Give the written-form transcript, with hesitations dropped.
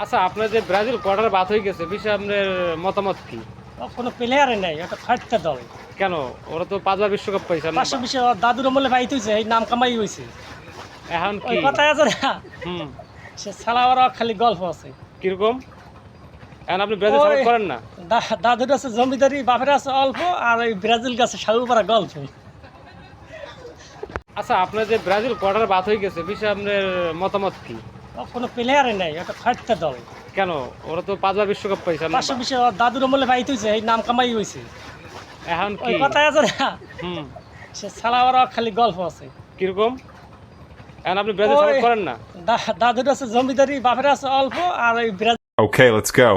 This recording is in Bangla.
আচ্ছা, আপনার যে ব্রাজিল কোয়ার্টার বাদ হয়ে গেছে, বিষয়ে আপনার মতামত কি? কোনো প্লেয়ারে নাই, একটা ফাটতে দল। কেন? ওরা তো ৫ বার বিশ্বকাপ পাইছে না? ৫২০ দাদুর আমলে বাইত হইছে, এই নাম কামাই হইছে। এখন ওই কি? কথায় আছে না, হুম, সে সালাওয়ার খালি গল্প আছে। কিরকম? এখন আপনি ব্রাজিল ওই সাপোর্ট করেন না? দাদুর আছে জমিদারি, বাপের আছে অল্প, আর ওই ব্রাজিল গাছে সাহু পাড়া গল্প। আচ্ছা, আপনার যে ব্রাজিল কোয়ার্টার বাদ হয়ে গেছে, বিষয়ে আপনার মতামত কি? কোনো প্লেয়ারে নাই, একটা ফাটতে দল। কেন? ওরা তো ৫ বার বিশ্বকাপ পাইছে না? ৫২০ দাদুর আমলে বাইত হইছে, এই নাম কামাই হইছে। এখন ওই কি? কথায় আছে না, হুম, সে সালাওয়ার খালি গল্প আছে। কিরকম? এখন আপনি ব্রাজিল ওই সাপোর্ট করেন না? দাদুর আছে জমিদারি, বাপের আছে অল্প, আর ওই Okay, let's go.